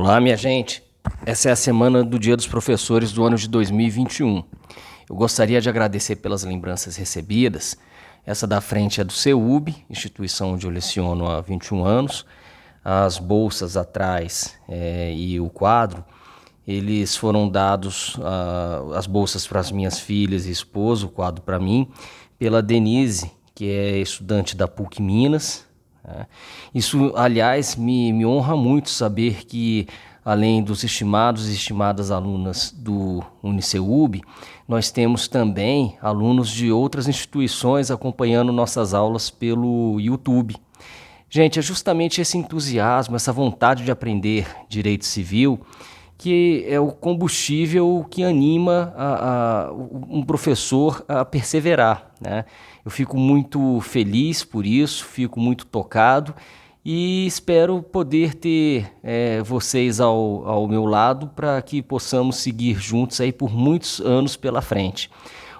Olá, minha gente. Essa é a semana do Dia dos Professores do ano de 2021. Eu gostaria de agradecer pelas lembranças recebidas. Essa da frente é do CEUB, instituição onde eu leciono há 21 anos. As bolsas atrás e o quadro, eles foram dados, as bolsas para as minhas filhas e esposo, o quadro para mim, pela Denise, que é estudante da PUC Minas. Isso, aliás, me honra muito saber que, além dos estimados e estimadas alunas do UniCeUB, nós temos também alunos de outras instituições acompanhando nossas aulas pelo YouTube. Gente, é justamente esse entusiasmo, essa vontade de aprender direito civil que é o combustível que anima um professor a perseverar, né? Eu fico muito feliz por isso, fico muito tocado e espero poder ter vocês ao meu lado para que possamos seguir juntos aí por muitos anos pela frente.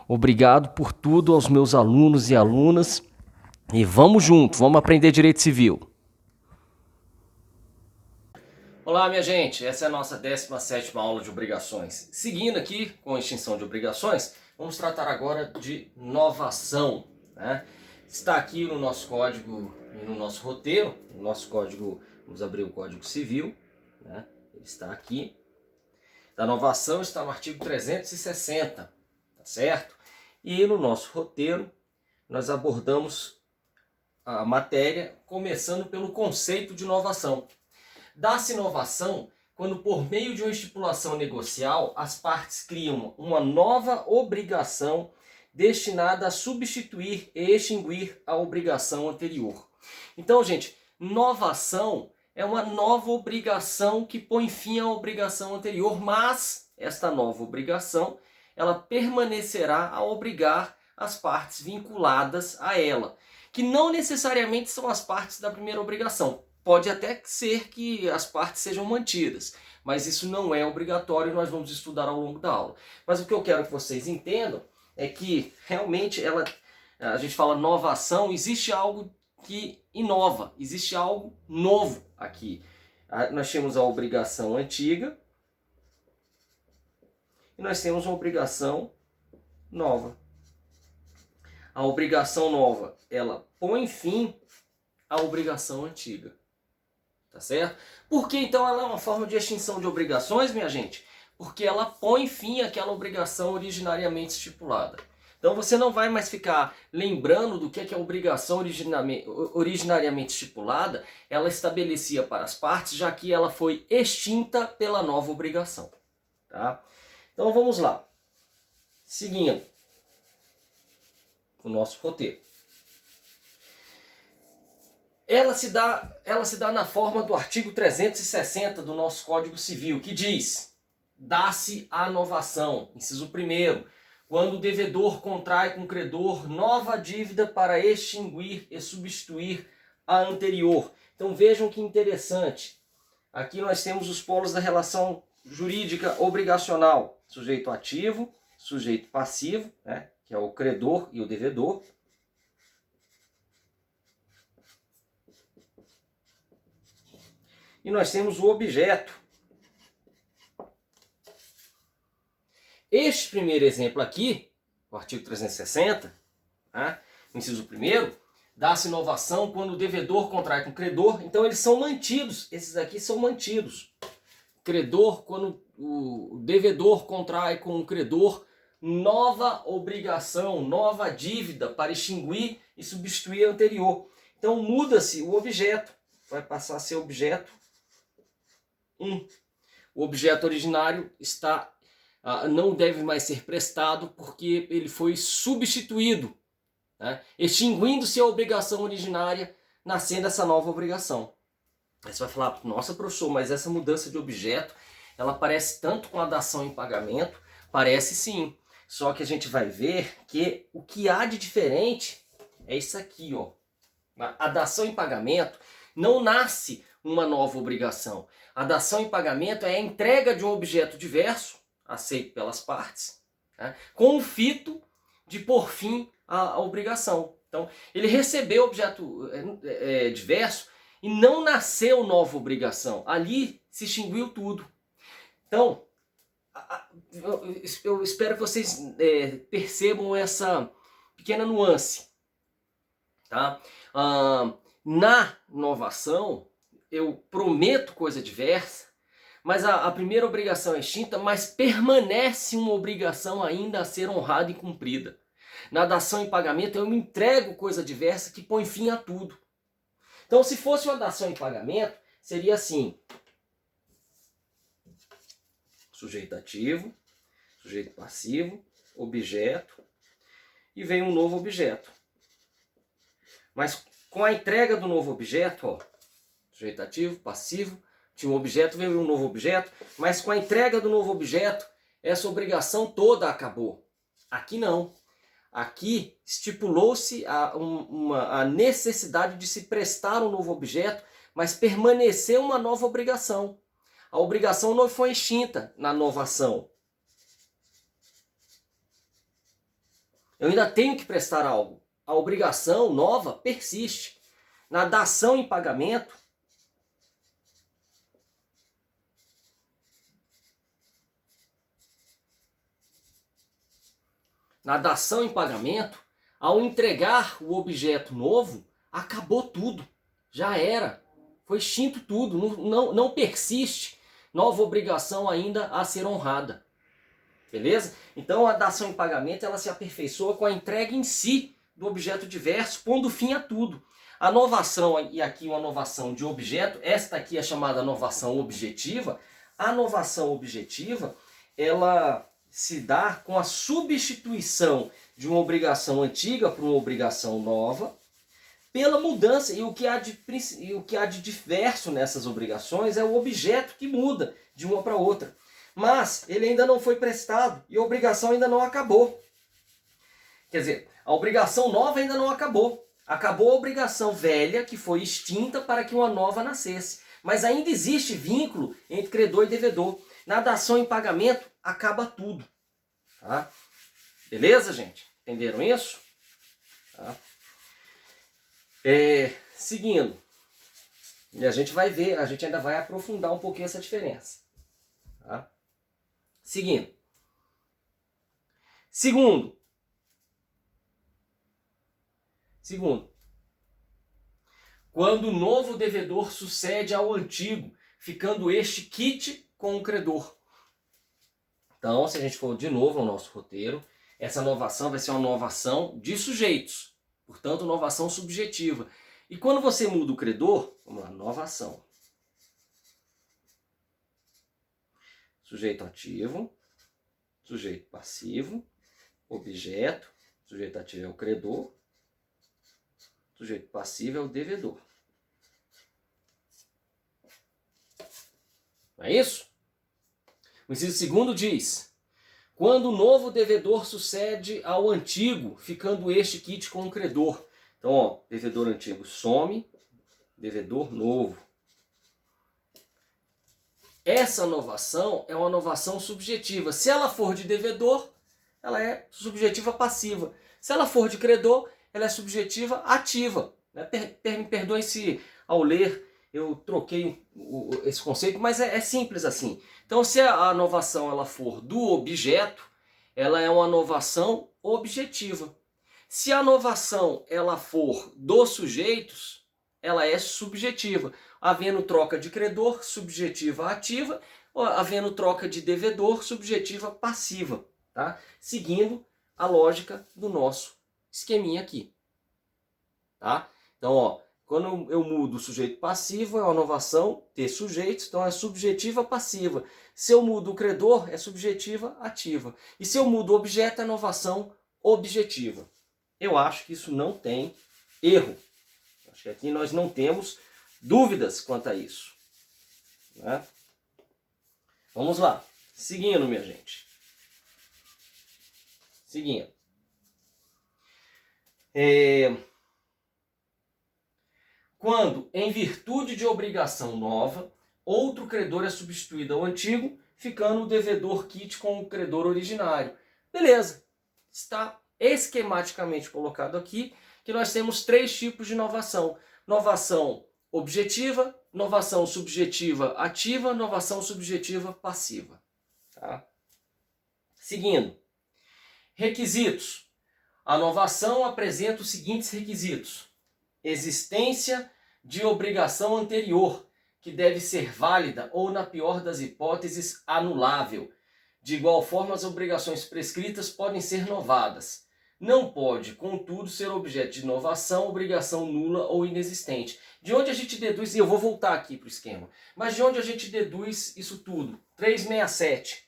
Obrigado por tudo aos meus alunos e alunas e vamos junto, vamos aprender direito civil. Olá, minha gente, essa é a nossa 17ª aula de obrigações. Seguindo aqui com a extinção de obrigações, vamos tratar agora de novação, né? Está aqui no nosso código e no nosso roteiro, no nosso código, vamos abrir o Código Civil, né? Ele está aqui. Da novação está no artigo 360, tá certo? E no nosso roteiro nós abordamos a matéria começando pelo conceito de novação. Dá-se novação quando, por meio de uma estipulação negocial, as partes criam uma nova obrigação destinada a substituir e extinguir a obrigação anterior. Então, gente, novação é uma nova obrigação que põe fim à obrigação anterior, mas esta nova obrigação ela permanecerá a obrigar as partes vinculadas a ela, que não necessariamente são as partes da primeira obrigação. Pode até ser que as partes sejam mantidas, mas isso não é obrigatório e nós vamos estudar ao longo da aula. Mas o que eu quero que vocês entendam é que realmente a gente fala novação, existe algo que inova, existe algo novo aqui. Nós temos a obrigação antiga e nós temos uma obrigação nova. A obrigação nova, ela põe fim à obrigação antiga. Tá certo? Por que então ela é uma forma de extinção de obrigações, minha gente? Porque ela põe fim àquela obrigação originariamente estipulada. Então você não vai mais ficar lembrando do que é a obrigação originariamente estipulada, ela estabelecia para as partes, já que ela foi extinta pela nova obrigação. Tá? Então vamos lá. Seguindo o nosso roteiro. Ela se dá na forma do artigo 360 do nosso Código Civil, que diz: dá-se a novação, inciso 1º, quando o devedor contrai com o credor nova dívida para extinguir e substituir a anterior. Então vejam que interessante. Aqui nós temos os polos da relação jurídica obrigacional: sujeito ativo, sujeito passivo, né, que é o credor e o devedor. E nós temos o objeto. Este primeiro exemplo aqui, o artigo 360, né, no inciso 1º, dá-se novação quando o devedor contrai com o credor. Então eles são mantidos, esses aqui são mantidos. Credor, quando o devedor contrai com o credor nova obrigação, nova dívida para extinguir e substituir a anterior. Então muda-se o objeto, vai passar a ser objeto 1. O objeto originário não deve mais ser prestado porque ele foi substituído, né? Extinguindo-se a obrigação originária, nascendo essa nova obrigação. Aí você vai falar: nossa, professor, mas essa mudança de objeto, ela parece tanto com a dação em pagamento? Parece sim, só que a gente vai ver que o que há de diferente é isso aqui, ó. A dação em pagamento não nasce uma nova obrigação. A dação em pagamento é a entrega de um objeto diverso, aceito pelas partes, né, com o fito de pôr fim à obrigação. Então, ele recebeu o objeto diverso e não nasceu nova obrigação. Ali se extinguiu tudo. Então, eu espero que vocês percebam essa pequena nuance. Tá? Na novação, eu prometo coisa diversa, mas a primeira obrigação é extinta, mas permanece uma obrigação ainda a ser honrada e cumprida. Na dação em pagamento, eu me entrego coisa diversa que põe fim a tudo. Então, se fosse uma dação em pagamento, seria assim: sujeito ativo, sujeito passivo, objeto, e vem um novo objeto. Mas com a entrega do novo objeto, ó, sujeito ativo, passivo, tinha um objeto, veio um novo objeto, mas com a entrega do novo objeto, essa obrigação toda acabou. Aqui não. Aqui estipulou-se a necessidade de se prestar um novo objeto, mas permaneceu uma nova obrigação. A obrigação não foi extinta na novação. Eu ainda tenho que prestar algo. A obrigação nova persiste. Na dação em pagamento, ao entregar o objeto novo, acabou tudo. Já era. Foi extinto tudo. Não persiste nova obrigação ainda a ser honrada. Beleza? Então a dação em pagamento ela se aperfeiçoa com a entrega em si do objeto diverso, pondo fim a tudo. A novação, e aqui uma novação de objeto, esta aqui é chamada novação objetiva. A novação objetiva, ela se dá com a substituição de uma obrigação antiga por uma obrigação nova, pela mudança, e o que há de diverso nessas obrigações é o objeto que muda de uma para outra. Mas ele ainda não foi prestado e a obrigação ainda não acabou. Quer dizer, a obrigação nova ainda não acabou. Acabou a obrigação velha que foi extinta para que uma nova nascesse. Mas ainda existe vínculo entre credor e devedor. Na dação em pagamento, acaba tudo. Tá? Beleza, gente? Entenderam isso? Tá? Seguindo. E a gente vai ver, a gente ainda vai aprofundar um pouquinho essa diferença. Tá? Seguindo. Segundo. Quando o novo devedor sucede ao antigo, ficando este quite com o credor. Então, se a gente for de novo ao nosso roteiro, essa novação vai ser uma novação de sujeitos, portanto, novação subjetiva. E quando você muda o credor, vamos lá, novação. Sujeito ativo, sujeito passivo, objeto, sujeito ativo é o credor, sujeito passivo é o devedor. Não é isso? O inciso segundo diz: quando o novo devedor sucede ao antigo, ficando este quite com o credor. Então, ó, devedor antigo some, devedor novo. Essa novação é uma novação subjetiva. Se ela for de devedor, ela é subjetiva passiva. Se ela for de credor, ela é subjetiva ativa. Me perdoem se ao ler eu troquei esse conceito, mas é simples assim. Então, se a novação ela for do objeto, ela é uma novação objetiva. Se a novação ela for dos sujeitos, ela é subjetiva. Havendo troca de credor, subjetiva ativa, ou havendo troca de devedor, subjetiva passiva. Tá? Seguindo a lógica do nosso esqueminha aqui. Tá? Então, ó, quando eu mudo o sujeito passivo, é uma novação ter sujeitos, então é subjetiva passiva. Se eu mudo o credor, é subjetiva ativa. E se eu mudo o objeto, é novação objetiva. Eu acho que isso não tem erro. Acho que aqui nós não temos dúvidas quanto a isso. Né? Vamos lá. Seguindo, minha gente. Seguindo. Quando, em virtude de obrigação nova, outro credor é substituído ao antigo, ficando o devedor quite com o credor originário. Beleza. Está esquematicamente colocado aqui que nós temos três tipos de novação. Novação objetiva, novação subjetiva ativa, novação subjetiva passiva. Tá? Seguindo. Requisitos. A novação apresenta os seguintes requisitos. Existência de obrigação anterior, que deve ser válida ou, na pior das hipóteses, anulável. De igual forma, as obrigações prescritas podem ser novadas. Não pode, contudo, ser objeto de novação, obrigação nula ou inexistente. De onde a gente deduz, e eu vou voltar aqui para o esquema, mas de onde a gente deduz isso tudo? 367.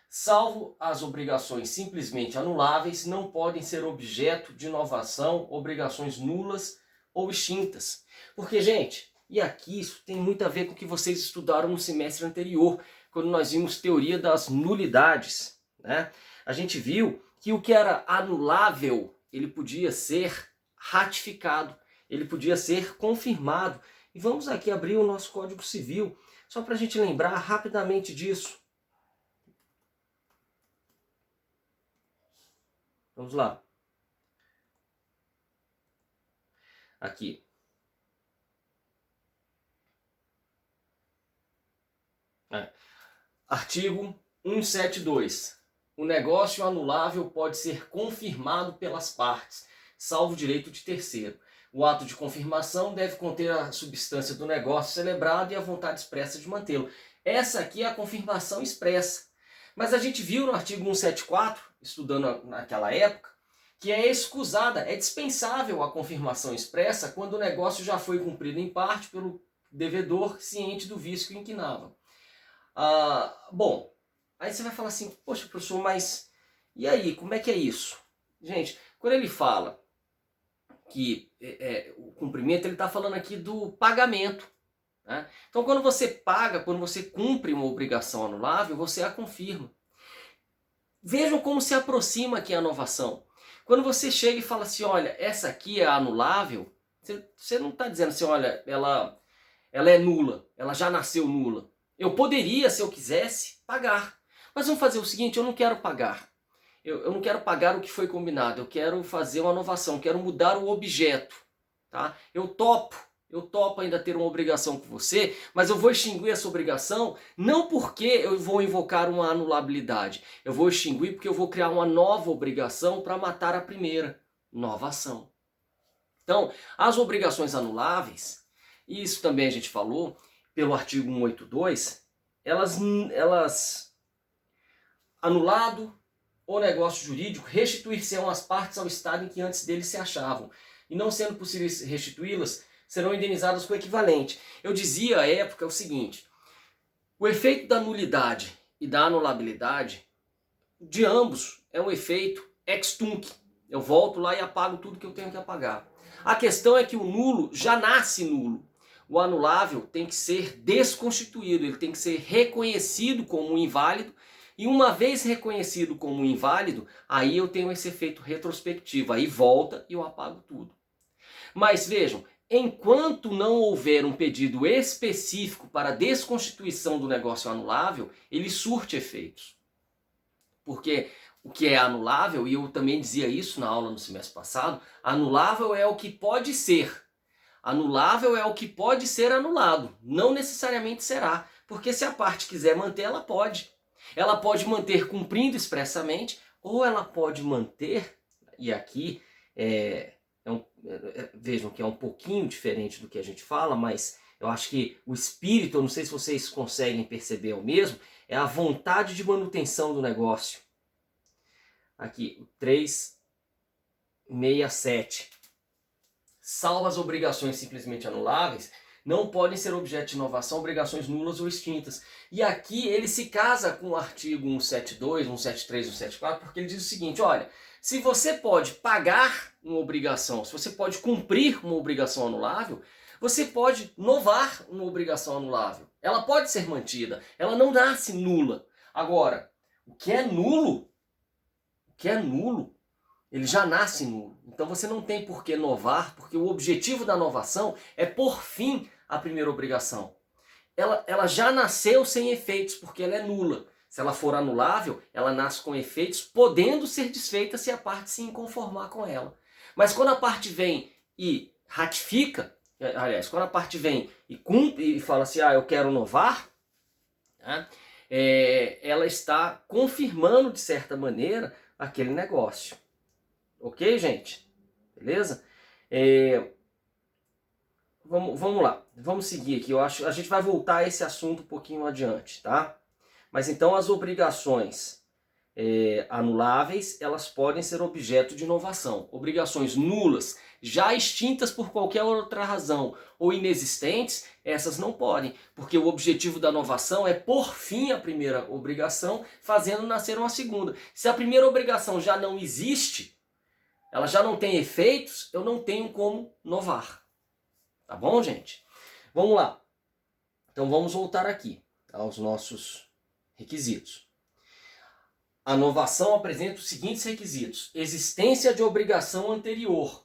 Salvo as obrigações simplesmente anuláveis, não podem ser objeto de novação, obrigações nulas ou extintas. Porque, gente, e aqui isso tem muito a ver com o que vocês estudaram no semestre anterior, quando nós vimos teoria das nulidades, né? A gente viu que o que era anulável, ele podia ser ratificado, ele podia ser confirmado. E vamos aqui abrir o nosso Código Civil, só para a gente lembrar rapidamente disso. Vamos lá. Aqui. Artigo 172. O negócio anulável pode ser confirmado pelas partes, salvo direito de terceiro. O ato de confirmação deve conter a substância do negócio celebrado e a vontade expressa de mantê-lo. Essa aqui é a confirmação expressa. Mas a gente viu no artigo 174, estudando naquela época, que é escusada, é dispensável a confirmação expressa quando o negócio já foi cumprido em parte pelo devedor ciente do vício que inquinava. Bom, aí você vai falar assim, poxa professor, mas e aí, como é que é isso? Gente, quando ele fala que o cumprimento, ele está falando aqui do pagamento. Né? Então quando você paga, quando você cumpre uma obrigação anulável, você a confirma. Vejam como se aproxima aqui a novação. Quando você chega e fala assim, olha, essa aqui é anulável, você não está dizendo assim, olha, ela é nula, ela já nasceu nula. Eu poderia, se eu quisesse, pagar. Mas vamos fazer o seguinte, eu não quero pagar. Eu não quero pagar o que foi combinado, eu quero fazer uma inovação, quero mudar o objeto. Tá? Eu topo ainda ter uma obrigação com você, mas eu vou extinguir essa obrigação não porque eu vou invocar uma anulabilidade. Eu vou extinguir porque eu vou criar uma nova obrigação para matar a primeira. Nova ação. Então, as obrigações anuláveis, e isso também a gente falou, pelo artigo 182, elas anulado o negócio jurídico, restituir-se-ão as partes ao estado em que antes deles se achavam. E não sendo possível restituí-las, serão indenizadas com o equivalente. Eu dizia à época o seguinte, o efeito da nulidade e da anulabilidade, de ambos, é um efeito ex tunc. Eu volto lá e apago tudo que eu tenho que apagar. A questão é que o nulo já nasce nulo. O anulável tem que ser desconstituído, ele tem que ser reconhecido como inválido, e uma vez reconhecido como inválido, aí eu tenho esse efeito retrospectivo, aí volta e eu apago tudo. Mas vejam, enquanto não houver um pedido específico para a desconstituição do negócio anulável, ele surte efeitos. Porque o que é anulável, e eu também dizia isso na aula no semestre passado, anulável é o que pode ser. Anulável é o que pode ser anulado, não necessariamente será, porque se a parte quiser manter, ela pode. Ela pode manter cumprindo expressamente, ou ela pode manter, e aqui vejam que é um pouquinho diferente do que a gente fala, mas eu acho que o espírito, eu não sei se vocês conseguem perceber o mesmo, é a vontade de manutenção do negócio. Aqui, o 367. Salvo as obrigações simplesmente anuláveis, não podem ser objeto de inovação obrigações nulas ou extintas. E aqui ele se casa com o artigo 172, 173, 174, porque ele diz o seguinte, olha, se você pode pagar uma obrigação, se você pode cumprir uma obrigação anulável, você pode novar uma obrigação anulável. Ela pode ser mantida, ela não nasce nula. Agora, o que é nulo, ele já nasce nulo. Então você não tem por que novar, porque o objetivo da novação é por fim a primeira obrigação. Ela já nasceu sem efeitos, porque ela é nula. Se ela for anulável, ela nasce com efeitos, podendo ser desfeita se a parte se inconformar com ela. Mas quando a parte vem e ratifica, aliás, quando a parte vem e cumpre e fala assim, ah, eu quero novar, né, ela está confirmando de certa maneira aquele negócio. Ok, gente? Beleza? Vamos lá, vamos seguir aqui. Eu acho a gente vai voltar a esse assunto um pouquinho adiante, tá? Mas então as obrigações anuláveis, elas podem ser objeto de inovação. Obrigações nulas, já extintas por qualquer outra razão ou inexistentes, essas não podem, porque o objetivo da inovação é pôr fim à primeira obrigação, fazendo nascer uma segunda. Se a primeira obrigação já não existe, ela já não tem efeitos, eu não tenho como inovar. Tá bom, gente? Vamos lá. Então vamos voltar aqui aos nossos requisitos. A inovação apresenta os seguintes requisitos: existência de obrigação anterior,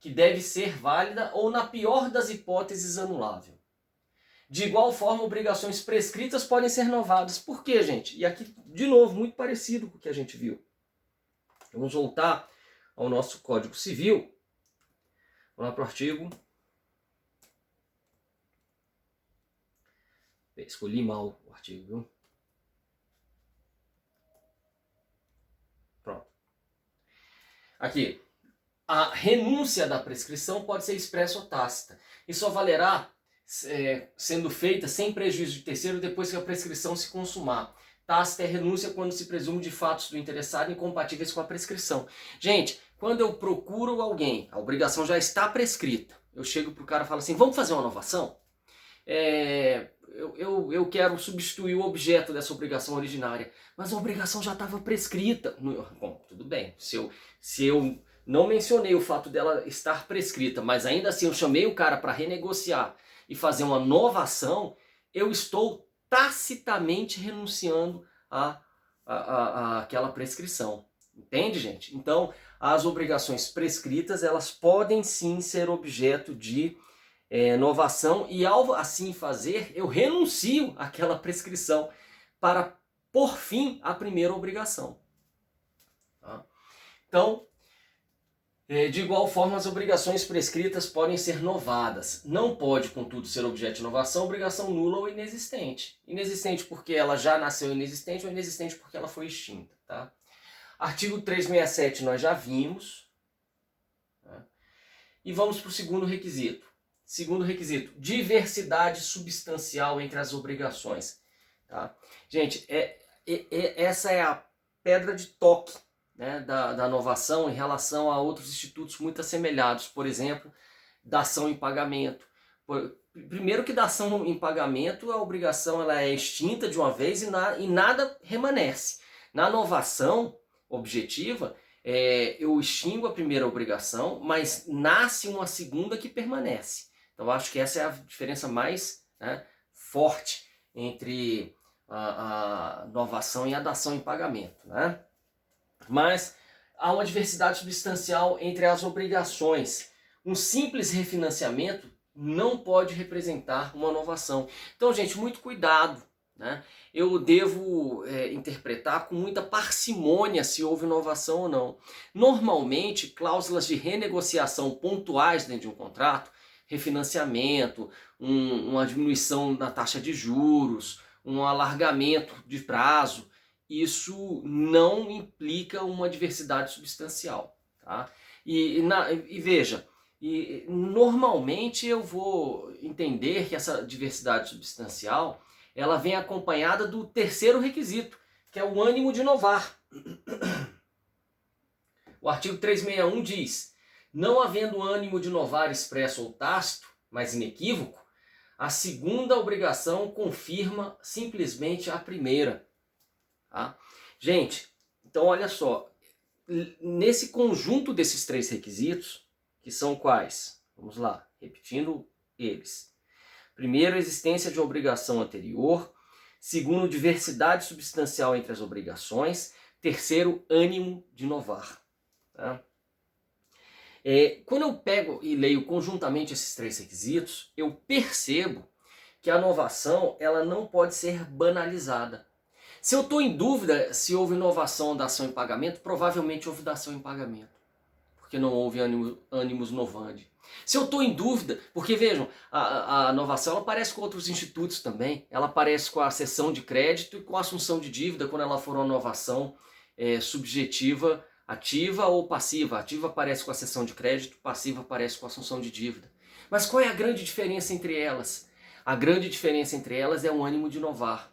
que deve ser válida ou, na pior das hipóteses, anulável. De igual forma, obrigações prescritas podem ser novadas. Por quê, gente? E aqui, de novo, muito parecido com o que a gente viu. Vamos voltar ao nosso Código Civil. Vamos lá para o artigo. Escolhi mal o artigo, viu? Pronto. Aqui. A renúncia da prescrição pode ser expressa ou tácita. E só valerá sendo feita sem prejuízo de terceiro depois que a prescrição se consumar. Tácita é renúncia quando se presume de fatos do interessado incompatíveis com a prescrição. Gente, quando eu procuro alguém, a obrigação já está prescrita. Eu chego pro cara e falo assim, vamos fazer uma inovação? Eu quero substituir o objeto dessa obrigação originária, mas a obrigação já estava prescrita. Bom, tudo bem, se eu não mencionei o fato dela estar prescrita, mas ainda assim eu chamei o cara para renegociar e fazer uma nova ação, eu estou tacitamente renunciando àquela prescrição. Entende, gente? Então, as obrigações prescritas, elas podem sim ser objeto de novação, e ao assim fazer, eu renuncio àquela prescrição para pôr fim à primeira obrigação. Tá? Então, de igual forma, as obrigações prescritas podem ser novadas. Não pode, contudo, ser objeto de inovação obrigação nula ou inexistente. Inexistente porque ela já nasceu inexistente ou inexistente porque ela foi extinta. Tá? Artigo 367 nós já vimos. Tá? E vamos para o segundo requisito. Segundo requisito, diversidade substancial entre as obrigações. Tá? Gente, essa é a pedra de toque, né, da inovação em relação a outros institutos muito assemelhados. Por exemplo, dação em pagamento. Primeiro que dação em pagamento, a obrigação ela é extinta de uma vez e nada remanesce. Na inovação objetiva, eu extingo a primeira obrigação, mas nasce uma segunda que permanece. Então, eu acho que essa é a diferença mais forte entre a inovação e a dação em pagamento. Né? Mas há uma diversidade substancial entre as obrigações. Um simples refinanciamento não pode representar uma inovação. Então, gente, muito cuidado. Né? Eu devo interpretar com muita parcimônia se houve inovação ou não. Normalmente, cláusulas de renegociação pontuais dentro de um contrato, refinanciamento, uma diminuição na taxa de juros, um alargamento de prazo, isso não implica uma diversidade substancial. Tá? E veja, normalmente eu vou entender que essa diversidade substancial ela vem acompanhada do terceiro requisito, que é o ânimo de inovar. O artigo 361 diz: não havendo ânimo de inovar expresso ou tácito, mas inequívoco, a segunda obrigação confirma simplesmente a primeira. Tá? Gente, então olha só, nesse conjunto desses três requisitos, que são quais? Vamos lá, repetindo eles. Primeiro, existência de obrigação anterior. Segundo, diversidade substancial entre as obrigações. Terceiro, ânimo de inovar. Tá? Quando eu pego e leio conjuntamente esses três requisitos, eu percebo que a inovação ela não pode ser banalizada. Se eu estou em dúvida se houve inovação da ação em pagamento, provavelmente houve dação em pagamento, porque não houve ânimos novandi. Se eu estou em dúvida, porque vejam, a novação ela aparece com outros institutos também, ela aparece com a cessão de crédito e com a assunção de dívida quando ela for uma novação subjetiva, ativa ou passiva. Ativa aparece com a cessão de crédito, passiva aparece com a assunção de dívida. Mas qual é a grande diferença entre elas? A grande diferença entre elas é o ânimo de inovar.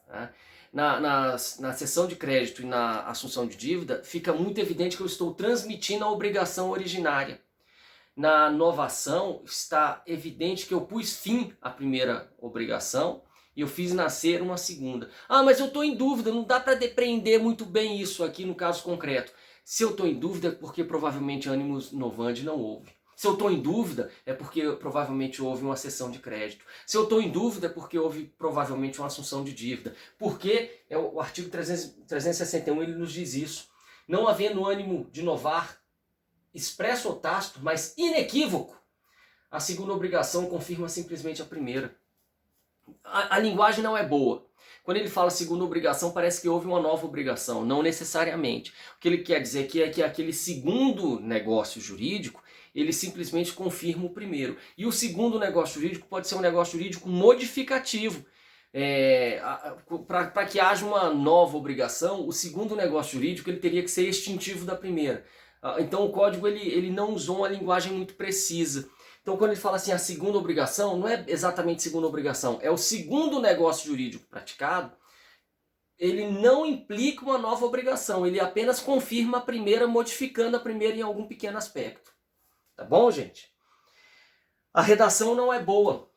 Tá? Na cessão de crédito e na assunção de dívida, fica muito evidente que eu estou transmitindo a obrigação originária. Na novação, está evidente que eu pus fim à primeira obrigação e eu fiz nascer uma segunda. Ah, mas eu estou em dúvida, não dá para depreender muito bem isso aqui no caso concreto. Se eu estou em dúvida é porque provavelmente animus novandi não houve. Se eu estou em dúvida é porque provavelmente houve uma cessão de crédito. Se eu estou em dúvida é porque houve provavelmente uma assunção de dívida. Porque o artigo 361 ele nos diz isso. Não havendo ânimo de inovar, expresso ou tácito, mas inequívoco, a segunda obrigação confirma simplesmente a primeira. A linguagem não é boa. Quando ele fala segunda obrigação, parece que houve uma nova obrigação. Não necessariamente. O que ele quer dizer aqui é que aquele segundo negócio jurídico, ele simplesmente confirma o primeiro. E o segundo negócio jurídico pode ser um negócio jurídico modificativo. Para que haja uma nova obrigação, o segundo negócio jurídico ele teria que ser extintivo da primeira. Então o código ele não usou uma linguagem muito precisa. Então quando ele fala assim a segunda obrigação, não é exatamente segunda obrigação, é o segundo negócio jurídico praticado, ele não implica uma nova obrigação, ele apenas confirma a primeira, modificando a primeira em algum pequeno aspecto. Tá bom, gente? A redação não é boa.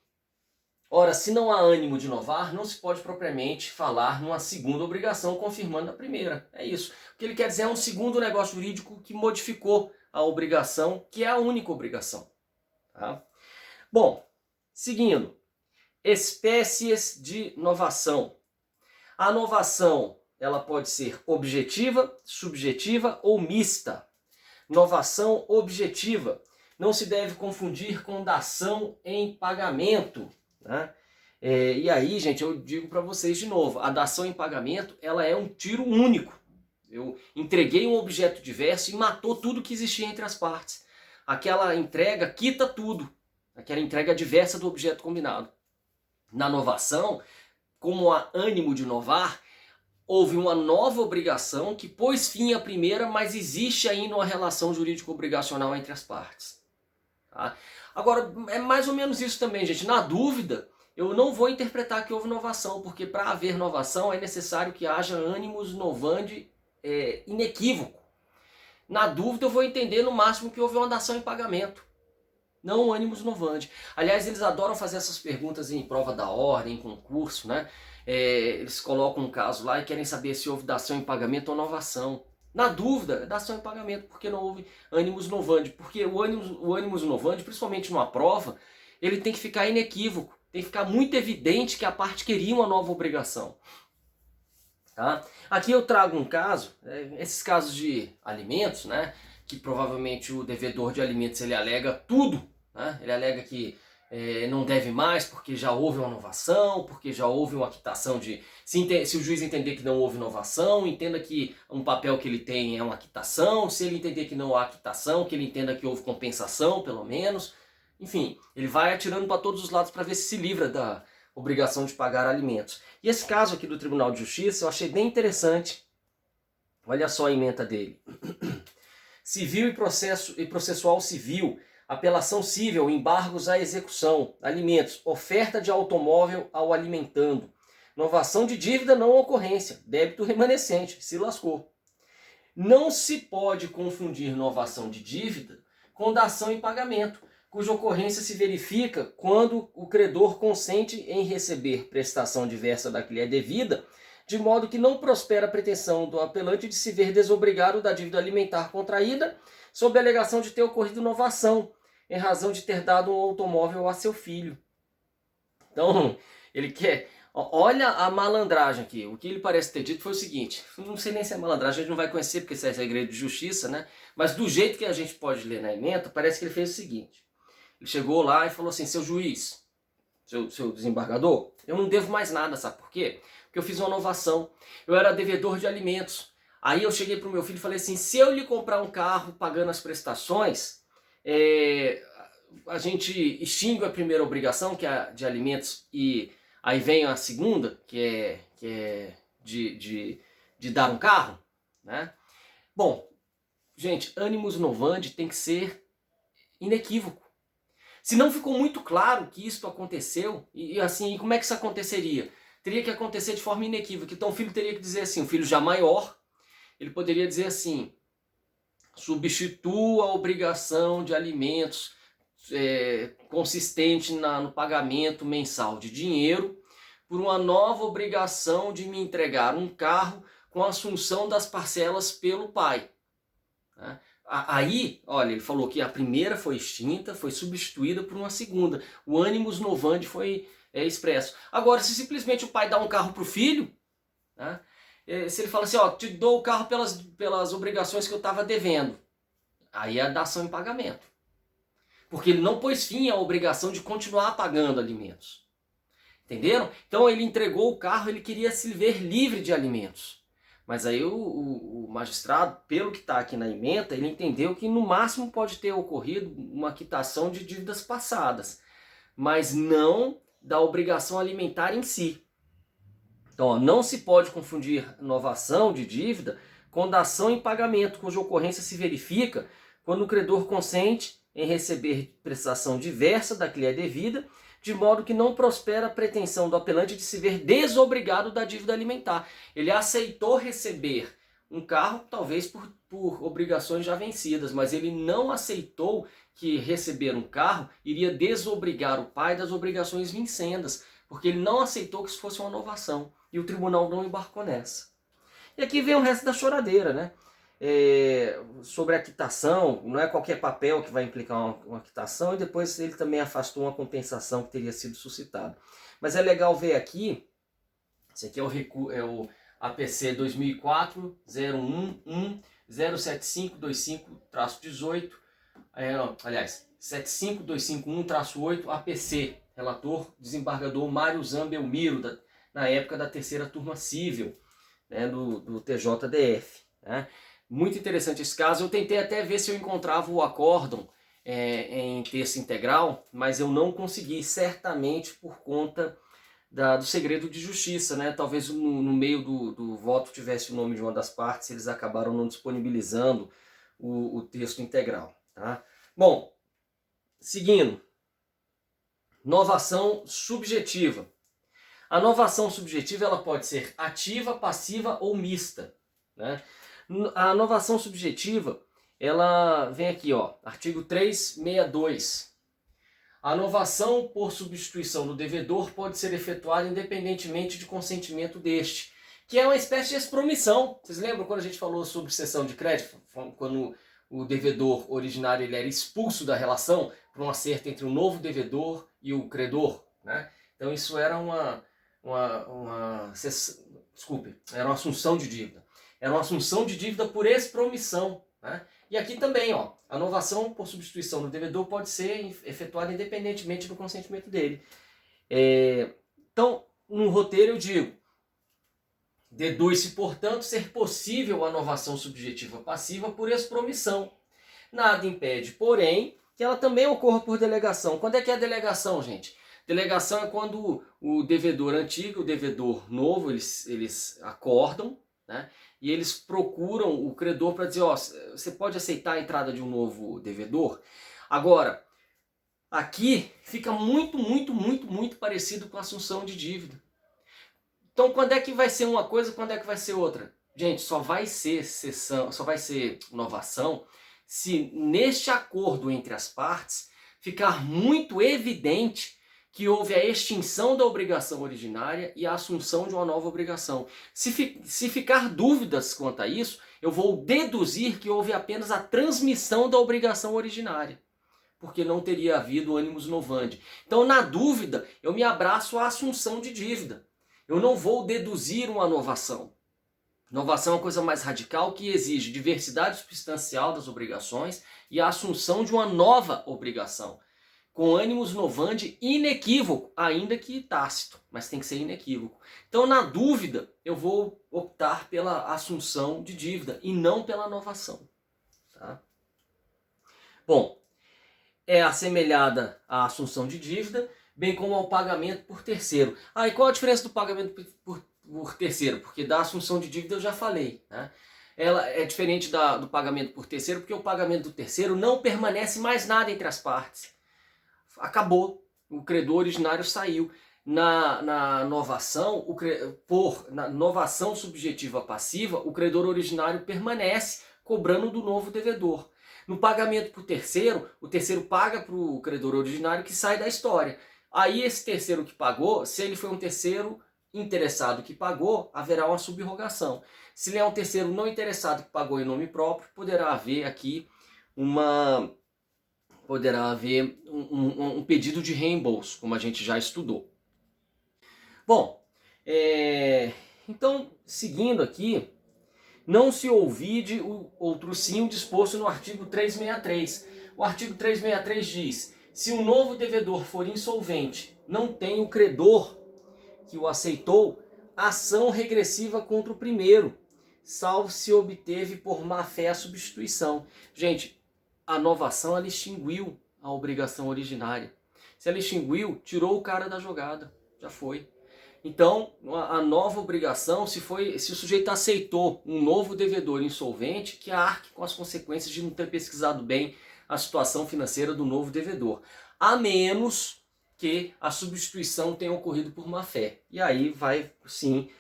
Ora, se não há ânimo de inovar, não se pode propriamente falar numa segunda obrigação confirmando a primeira. É isso. O que ele quer dizer é um segundo negócio jurídico que modificou a obrigação, que é a única obrigação. Tá? Bom, seguindo. Espécies de novação. A novação ela pode ser objetiva, subjetiva ou mista. Novação objetiva. Não se deve confundir com dação em pagamento. Né? E aí, gente, eu digo para vocês de novo, a dação em pagamento ela é um tiro único. Eu entreguei um objeto diverso e matou tudo que existia entre as partes. Aquela entrega quita tudo, aquela entrega diversa do objeto combinado. Na novação, como há ânimo de inovar, houve uma nova obrigação que pôs fim à primeira, mas existe ainda uma relação jurídico-obrigacional entre as partes. Tá? Agora, é mais ou menos isso também, gente. Na dúvida, eu não vou interpretar que houve novação, porque para haver novação é necessário que haja animus novandi inequívoco. Na dúvida, eu vou entender no máximo que houve uma dação em pagamento, não animus novandi. Aliás, eles adoram fazer essas perguntas em prova da ordem, em concurso, né? Eles colocam um caso lá e querem saber se houve dação em pagamento ou novação. Na dúvida, dação em pagamento, porque não houve animus novandi. Porque o animus novandi, principalmente numa prova, ele tem que ficar inequívoco. Tem que ficar muito evidente que a parte queria uma nova obrigação. Tá? Aqui eu trago um caso, esses casos de alimentos, né? Que provavelmente o devedor de alimentos ele alega tudo. Né? Ele alega que não deve mais porque já houve uma novação, porque já houve uma quitação de... Se o juiz entender que não houve novação, entenda que um papel que ele tem é uma quitação. Se ele entender que não há quitação, que ele entenda que houve compensação, pelo menos. Enfim, ele vai atirando para todos os lados para ver se livra da obrigação de pagar alimentos. E esse caso aqui do Tribunal de Justiça eu achei bem interessante. Olha só a ementa dele. Civil e processual civil, apelação civil, embargos à execução, alimentos, oferta de automóvel ao alimentando, novação de dívida não ocorrência, débito remanescente, se lascou. Não se pode confundir novação de dívida com dação em pagamento, cuja ocorrência se verifica quando o credor consente em receber prestação diversa da que lhe é devida, de modo que não prospera a pretensão do apelante de se ver desobrigado da dívida alimentar contraída, sob a alegação de ter ocorrido novação, em razão de ter dado um automóvel a seu filho. Então, ele quer... Olha a malandragem aqui. O que ele parece ter dito foi o seguinte, não sei nem se é malandragem, a gente não vai conhecer porque isso é segredo de justiça, né? Mas do jeito que a gente pode ler na ementa, parece que ele fez o seguinte. Ele chegou lá e falou assim, seu juiz, seu desembargador, eu não devo mais nada, sabe por quê? Porque eu fiz uma novação, eu era devedor de alimentos. Aí eu cheguei para o meu filho e falei assim, se eu lhe comprar um carro pagando as prestações, a gente extingue a primeira obrigação, que é a de alimentos, e aí vem a segunda, que é de dar um carro, né? Bom, gente, animus novandi tem que ser inequívoco. Se não ficou muito claro que isso aconteceu, e assim, como é que isso aconteceria? Teria que acontecer de forma inequívoca. Então o filho teria que dizer assim, o filho já maior, ele poderia dizer assim: substitua a obrigação de alimentos consistente no pagamento mensal de dinheiro por uma nova obrigação de me entregar um carro com a assunção das parcelas pelo pai. Né? Aí, olha, ele falou que a primeira foi extinta, foi substituída por uma segunda. O animus novandi foi expresso. Agora, se simplesmente o pai dá um carro para o filho, né? Se ele fala assim, ó, te dou o carro pelas obrigações que eu estava devendo, aí é a dação em pagamento. Porque ele não pôs fim à obrigação de continuar pagando alimentos. Entenderam? Então ele entregou o carro, ele queria se ver livre de alimentos. Mas aí o magistrado, pelo que está aqui na ementa, ele entendeu que no máximo pode ter ocorrido uma quitação de dívidas passadas, mas não da obrigação alimentar em si. Então, ó, não se pode confundir novação de dívida com dação em pagamento, cuja ocorrência se verifica quando o credor consente em receber prestação diversa da que lhe é devida, de modo que não prospera a pretensão do apelante de se ver desobrigado da dívida alimentar. Ele aceitou receber um carro, talvez por obrigações já vencidas, mas ele não aceitou que receber um carro iria desobrigar o pai das obrigações vincendas, porque ele não aceitou que isso fosse uma novação. E o tribunal não embarcou nessa. E aqui vem o resto da choradeira, né? Sobre a quitação, não é qualquer papel que vai implicar uma quitação, e depois ele também afastou uma compensação que teria sido suscitada. Mas é legal ver aqui, esse aqui é o APC 2004-011-07525-18, aliás, 75251-8, APC, relator, desembargador Mário Zambelmiro, na época da terceira turma civil, né, do TJDF. Né? Muito interessante esse caso. Eu tentei até ver se eu encontrava o acórdão em texto integral, mas eu não consegui, certamente por conta do segredo de justiça. Né? Talvez no meio do voto tivesse o nome de uma das partes, eles acabaram não disponibilizando o texto integral. Tá? Bom, seguindo. Novação subjetiva. A novação subjetiva ela pode ser ativa, passiva ou mista. Né? A novação subjetiva, ela vem aqui, ó, artigo 362. A novação por substituição do devedor pode ser efetuada independentemente de consentimento deste, que é uma espécie de expromissão. Vocês lembram quando a gente falou sobre cessão de crédito? Quando o devedor originário ele era expulso da relação por um acerto entre o novo devedor e o credor, né? Então isso era era uma assunção de dívida. Era uma assunção de dívida por expromissão. Né? E aqui também, ó, a novação por substituição do devedor pode ser efetuada independentemente do consentimento dele. Então, no roteiro eu digo, deduz-se, portanto, ser possível a novação subjetiva passiva por expromissão. Nada impede, porém, que ela também ocorra por delegação. Quando é que é a delegação, gente? Delegação é quando o devedor antigo e o devedor novo, eles acordam, né? E eles procuram o credor para dizer, ó, você pode aceitar a entrada de um novo devedor? Agora, aqui fica muito parecido com a assunção de dívida. Então, quando é que vai ser uma coisa, quando é que vai ser outra? Gente, só vai ser novação se neste acordo entre as partes ficar muito evidente que houve a extinção da obrigação originária e a assunção de uma nova obrigação. Se ficar dúvidas quanto a isso, eu vou deduzir que houve apenas a transmissão da obrigação originária, porque não teria havido animus novandi. Então, na dúvida, eu me abraço à assunção de dívida. Eu não vou deduzir uma novação. Novação é uma coisa mais radical que exige diversidade substancial das obrigações e a assunção de uma nova obrigação, com animus novandi inequívoco, ainda que tácito, mas tem que ser inequívoco. Então, na dúvida, eu vou optar pela assunção de dívida e não pela novação. Tá? Bom, é assemelhada à assunção de dívida, bem como ao pagamento por terceiro. E qual a diferença do pagamento por terceiro? Porque da assunção de dívida eu já falei, né? Ela é diferente do pagamento por terceiro, porque o pagamento do terceiro não permanece mais nada entre as partes. Acabou, o credor originário saiu. Na novação, na novação subjetiva passiva, o credor originário permanece cobrando do novo devedor. No pagamento por terceiro, o terceiro paga para o credor originário que sai da história. Aí esse terceiro que pagou, se ele foi um terceiro interessado que pagou, haverá uma subrogação. Se ele é um terceiro não interessado que pagou em nome próprio, poderá haver aqui um pedido de reembolso, como a gente já estudou. Bom, então, seguindo aqui, não se ouvide o outro sim o disposto no artigo 363. O artigo 363 diz: se um novo devedor for insolvente, não tem o credor que o aceitou ação regressiva contra o primeiro, salvo se obteve por má-fé a substituição. Gente, a novação ela extinguiu a obrigação originária. Se ela extinguiu, tirou o cara da jogada, já foi. Então, a nova obrigação, se o sujeito aceitou um novo devedor insolvente, que arque com as consequências de não ter pesquisado bem a situação financeira do novo devedor. A menos que a substituição tenha ocorrido por má fé. E aí vai, sim,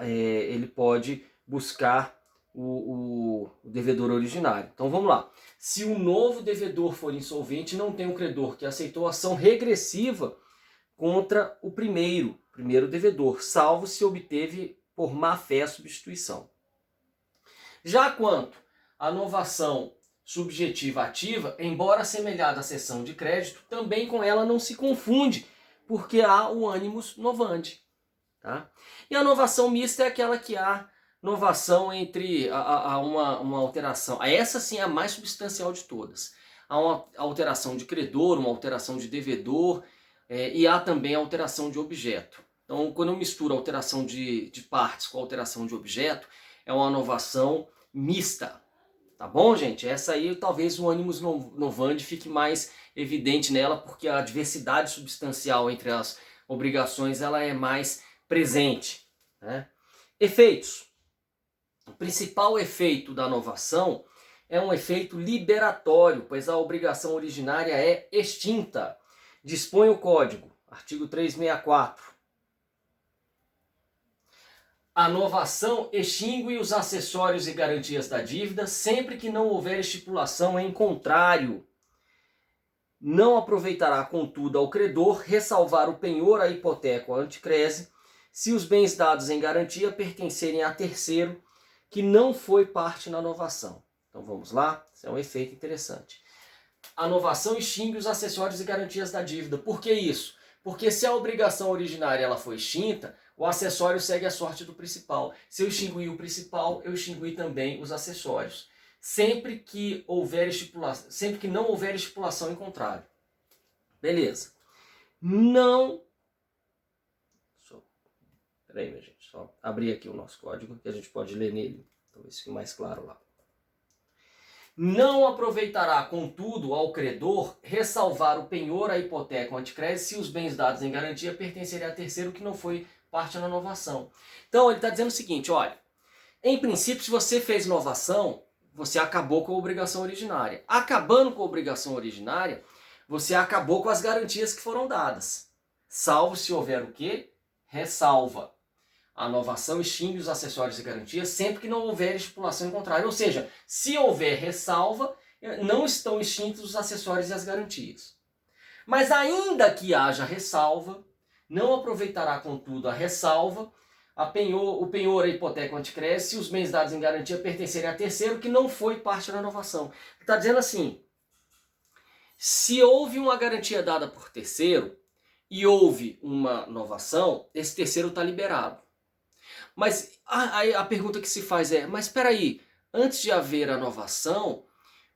ele pode buscar o devedor originário. Então vamos lá. Se o novo devedor for insolvente, não tem um credor que aceitou ação regressiva contra o primeiro devedor, salvo se obteve por má fé a substituição. Já quanto à novação subjetiva ativa, embora assemelhada à cessão de crédito, também com ela não se confunde, porque há o animus novandi. Tá? E a novação mista é aquela que há novação entre uma alteração. Essa sim é a mais substancial de todas. Há uma alteração de credor, uma alteração de devedor, e há também a alteração de objeto. Então, quando eu misturo a alteração de partes com a alteração de objeto, é uma novação mista. Tá bom, gente? Essa aí talvez o animus novandi fique mais evidente nela, porque a diversidade substancial entre as obrigações ela é mais presente. Né? Efeitos. O principal efeito da novação é um efeito liberatório, pois a obrigação originária é extinta. Dispõe o Código, artigo 364. A novação extingue os acessórios e garantias da dívida sempre que não houver estipulação em contrário. Não aproveitará, contudo, ao credor ressalvar o penhor, a hipoteca ou a anticrese, se os bens dados em garantia pertencerem a terceiro que não foi parte na novação. Então vamos lá, esse é um efeito interessante. A novação extingue os acessórios e garantias da dívida. Por que isso? Porque se a obrigação originária ela foi extinta, o acessório segue a sorte do principal. Se eu extinguir o principal, eu extingui também os acessórios. Sempre que não houver estipulação em contrário. Beleza. Peraí, minha gente. Só abrir aqui o nosso código que a gente pode ler nele. Talvez fique mais claro lá. Não aproveitará, contudo, ao credor ressalvar o penhor, a hipoteca ou anticrese se os bens dados em garantia pertencerem a terceiro que não foi parte na novação. Então ele está dizendo o seguinte, olha, em princípio se você fez novação, você acabou com a obrigação originária. Acabando com a obrigação originária, você acabou com as garantias que foram dadas. Salvo se houver o quê? Ressalva. A novação extingue os acessórios e garantias sempre que não houver estipulação em contrário. Ou seja, se houver ressalva, não estão extintos os acessórios e as garantias. Mas ainda que haja ressalva, não aproveitará, contudo, a ressalva, o penhor, a hipoteca ou anticrese, se os bens dados em garantia pertencerem a terceiro que não foi parte da novação. Está dizendo assim, se houve uma garantia dada por terceiro e houve uma novação, esse terceiro está liberado. Mas a pergunta que se faz é, mas espera aí, antes de haver a novação,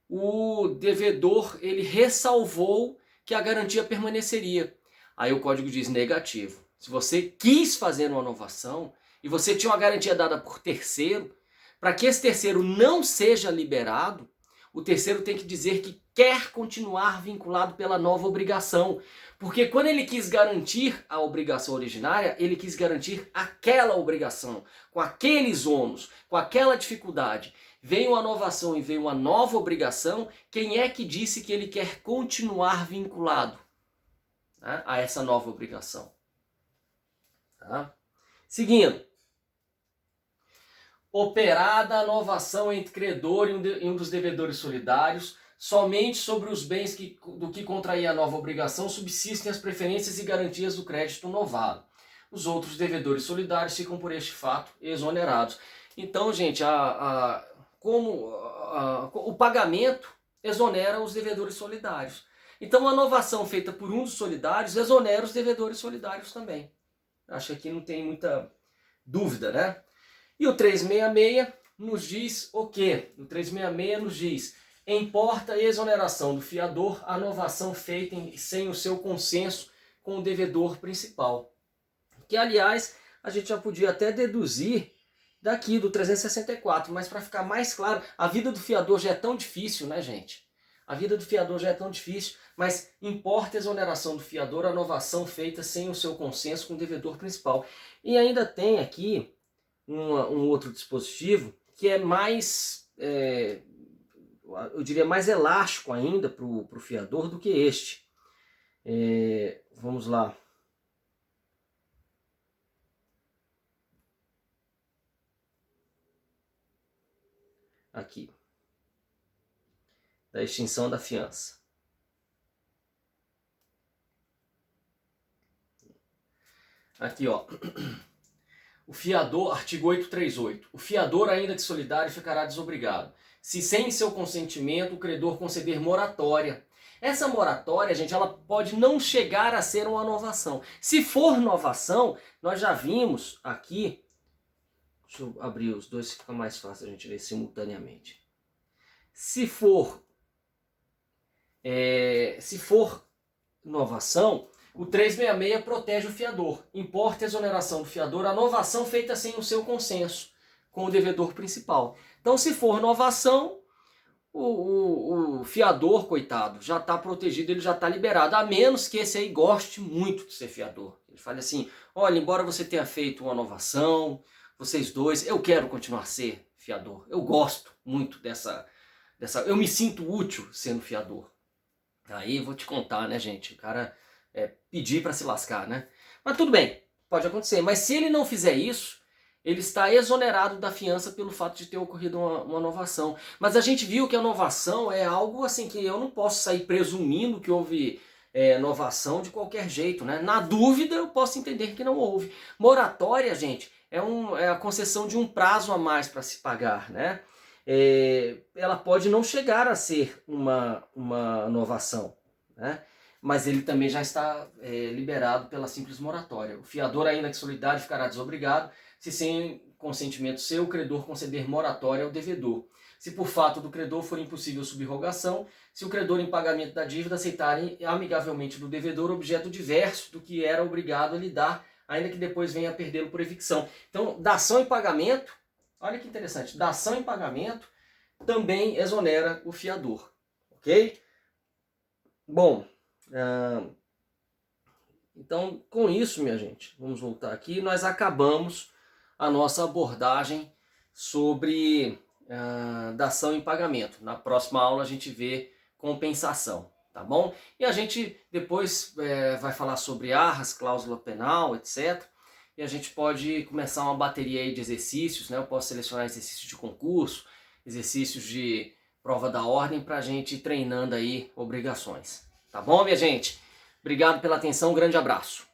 o devedor ele ressalvou que a garantia permaneceria. Aí o código diz negativo. Se você quis fazer uma novação e você tinha uma garantia dada por terceiro, para que esse terceiro não seja liberado, o terceiro tem que dizer que quer continuar vinculado pela nova obrigação. Porque quando ele quis garantir a obrigação originária, ele quis garantir aquela obrigação, com aqueles ônus, com aquela dificuldade. Veio uma novação e veio uma nova obrigação, quem é que disse que ele quer continuar vinculado, né, a essa nova obrigação? Tá? Seguindo. Operada a novação entre credor e um dos devedores solidários, somente sobre os bens do que contraía a nova obrigação subsistem as preferências e garantias do crédito novado. Os outros devedores solidários ficam por este fato exonerados. Então, gente, o pagamento exonera os devedores solidários. Então, a novação feita por um dos solidários exonera os devedores solidários também. Acho que aqui não tem muita dúvida, né? E o 366 nos diz o quê? O 366 nos diz: importa a exoneração do fiador a novação feita sem o seu consenso com o devedor principal. Que, aliás, a gente já podia até deduzir daqui do 364, mas para ficar mais claro, a vida do fiador já é tão difícil, né, gente? A vida do fiador já é tão difícil, mas importa a exoneração do fiador a novação feita sem o seu consenso com o devedor principal. E ainda tem aqui um outro dispositivo que é mais, eu diria, mais elástico ainda para o fiador do que este. Vamos lá. Aqui. Da extinção da fiança. Aqui, ó. O fiador, artigo 838. O fiador, ainda que solidário, ficará desobrigado se sem seu consentimento o credor conceder moratória. Essa moratória, gente, ela pode não chegar a ser uma novação. Se for novação, nós já vimos aqui. Deixa eu abrir os dois, fica mais fácil a gente ver simultaneamente. Se for novação, o 366 protege o fiador. Importa a exoneração do fiador a novação feita sem o seu consenso com o devedor principal. Então, se for novação, o fiador, coitado, já está protegido, ele já está liberado, a menos que esse aí goste muito de ser fiador. Ele fale assim: olha, embora você tenha feito uma novação, vocês dois, eu quero continuar a ser fiador. Eu gosto muito dessa eu me sinto útil sendo fiador. Aí vou te contar, né, gente? O cara pedir para se lascar, né? Mas tudo bem, pode acontecer. Mas se ele não fizer isso, ele está exonerado da fiança pelo fato de ter ocorrido uma novação. Mas a gente viu que a novação é algo assim que eu não posso sair presumindo que houve novação de qualquer jeito, né? Na dúvida, eu posso entender que não houve. Moratória, gente, é a concessão de um prazo a mais para se pagar, né? Ela pode não chegar a ser uma novação, né? Mas ele também já está liberado pela simples moratória. O fiador, ainda que solidário, ficará desobrigado se sem consentimento seu o credor conceder moratória ao devedor. Se por fato do credor for impossível subrogação, se o credor em pagamento da dívida aceitarem amigavelmente do devedor objeto diverso do que era obrigado a lhe dar, ainda que depois venha a perdê-lo por evicção. Então, dação em pagamento, olha que interessante, dação em pagamento também exonera o fiador, ok? Bom, então com isso, minha gente, vamos voltar aqui, nós acabamos a nossa abordagem sobre dação em pagamento. Na próxima aula a gente vê compensação, tá bom? E a gente depois vai falar sobre arras, cláusula penal, etc. E a gente pode começar uma bateria aí de exercícios, né? Eu posso selecionar exercícios de concurso, exercícios de prova da ordem para a gente ir treinando aí obrigações. Tá bom, minha gente? Obrigado pela atenção, um grande abraço.